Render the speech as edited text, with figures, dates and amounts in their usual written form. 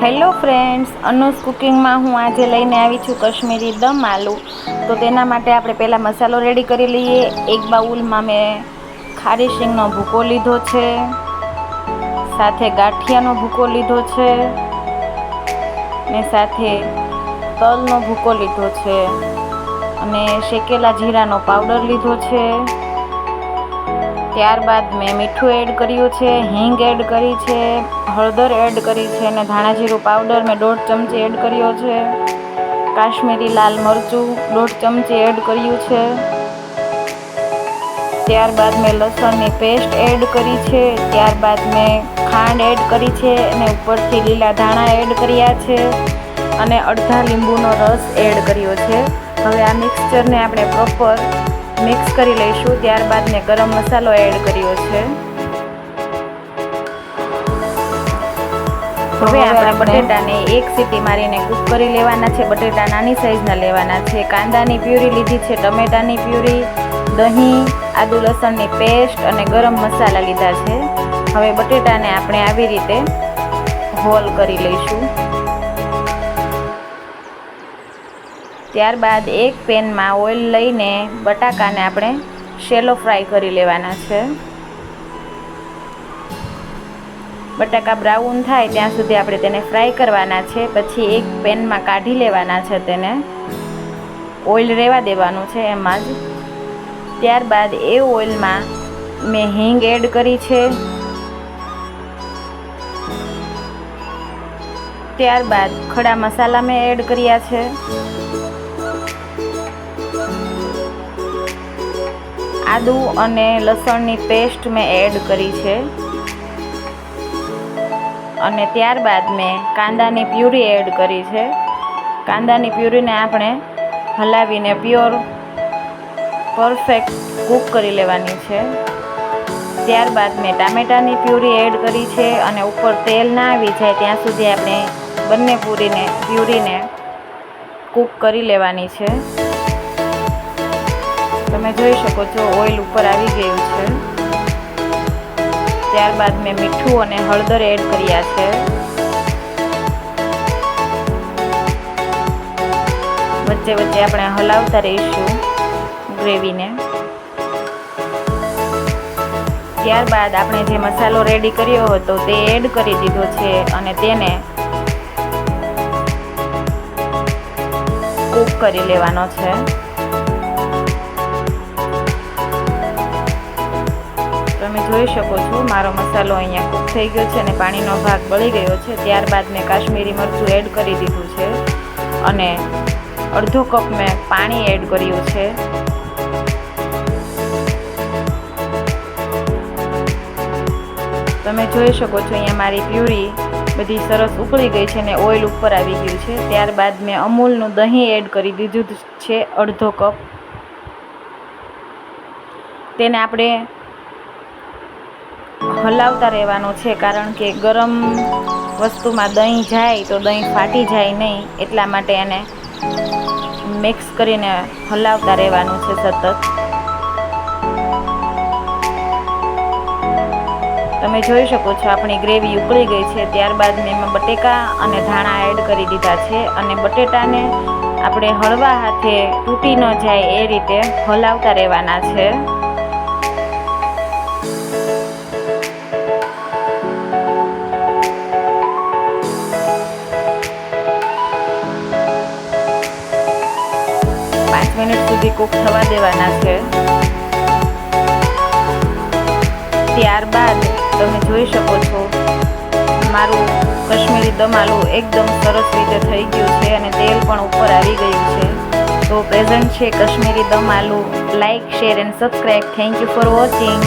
Hello friends, અનુસ કુકિંગમાં હું આજે લઈને આવી છું કાશ્મીરી દમ આલુ. તો તેના માટે આપણે પહેલાં મસાલો રેડી કરી લઈએ. એક બાઉલમાં મેં ખારી શીંગનો ભૂકો લીધો છે, સાથે ગાંઠિયાનો ભૂકો લીધો છે ને સાથે તલનો ભૂકો લીધો છે અને શેકેલા જીરાનો પાવડર લીધો છે. ત્યારબાદ મેં મીઠું એડ કર્યું છે, હિંગ એડ કરી છે, હળદર એડ કરી છે અને ધાણા જીરું પાવડર મેં 1.5 ચમચી એડ કર્યો છે. કાશ્મીરી લાલ મરચું 1.5 ચમચી એડ કર્યું છે. ત્યારબાદ મેં લસણની પેસ્ટ એડ કરી છે. ત્યારબાદ મેં ખાંડ એડ કરી છે અને ઉપરથી લીલા ધાણા એડ કર્યા છે અને અડધા લીંબુનો રસ એડ કર્યો છે. હવે આ મિક્સચરને આપણે પ્રોપર મિક્સ કરી લઈશું. ત્યારબાદ મેં ગરમ મસાલો એડ કર્યો છે. હવે આપણે બટેટાને એક સીટી મારીને કૂક કરી લેવાના છે. બટેટા નાની સાઈઝના લેવાના છે. કાંદાની પ્યુરી લીધી છે, ટમેટાની પ્યુરી, દહીં, આદુ લસણની પેસ્ટ અને ગરમ મસાલા લીધા છે. હવે બટેટાને આપણે આવી રીતે હોલ કરી લઈશું. ત્યારબાદ એક પેનમાં ઓઇલ લઈને બટાકાને આપણે શેલો ફ્રાય કરી લેવાના છે. બટાકા બ્રાઉન થાય ત્યાં સુધી આપણે તેને ફ્રાય કરવાના છે. પછી એક પેનમાં કાઢી લેવાના છે, તેને ઓઇલ રહેવા દેવાનું છે એમાં જ. ત્યારબાદ એ ઓઇલમાં મેં હિંગ એડ કરી છે. ત્યારબાદ ખડા મસાલા મેં એડ કર્યા છે. આદુ અને લસણની પેસ્ટ મેં એડ કરી છે અને ત્યારબાદ મેં કાંદાની પ્યુરી એડ કરી છે. કાંદાની પ્યુરીને આપણે હલાવીને પરફેક્ટ કૂક કરી લેવાની છે. ત્યારબાદ મેં ટામેટાની પ્યુરી એડ કરી છે અને ઉપર તેલ ના આવી જાય ત્યાં સુધી આપણે બંને પ્યુરીને કૂક કરી લેવાની છે. તમે જોઈ શકો છો ઓઇલ ઉપર આવી ગયું છે. ત્યારબાદ મેં મીઠું અને હળદર એડ કર્યા છે. વચ્ચે વચ્ચે આપણે હલાવતા રહીશું ગ્રેવીને. ત્યારબાદ આપણે જે મસાલો રેડી કર્યો હતો તે એડ કરી દીધો છે અને તેને કૂક કરી લેવાનો છે. તમે જોઈ શકો છો મારો મસાલો અહીંયા કૂક થઈ ગયો છે અને પાણીનો ભાગ બળી ગયો છે. ત્યારબાદ મેં કાશ્મીરી મરચું એડ કરી દીધું છે અને અડધો કપ મેં પાણી એડ કર્યું છે. તમે જોઈ શકો છો અહીંયા મારી પ્યુરી બધી સરસ ઉકળી ગઈ છે અને ઓઇલ ઉપર આવી ગયું છે. ત્યારબાદ મેં અમૂલનું દહીં એડ કરી દીધું છે, અડધો કપ. તેને આપણે હલાવતા રહેવાનું છે, કારણ કે ગરમ વસ્તુમાં દહીં જાય તો દહીં ફાટી જાય નહીં, એટલા માટે એને મિક્સ કરીને હલાવતા રહેવાનું છે સતત. તમે જોઈ શકો છો આપણી ગ્રેવી ઉકળી ગઈ છે. ત્યારબાદ મેં એમાં બટેકા અને ધાણા એડ કરી દીધા છે અને બટેટાને આપણે હળવા હાથે તૂટી ન જાય એ રીતે હલાવતા રહેવાના છે. મિનિટ સુધી કૂક થવા દેવાના છે. ત્યારબાદ તમે જોઈ શકો છો મારું કાશ્મીરી દમ આલુ એકદમ સરસ રીતે થઈ ગયું છે અને તેલ પણ ઉપર આવી ગયું છે. તો પ્રેઝન્ટ છે Kashmiri dum aloo. Like, share and subscribe. Thank you for watching.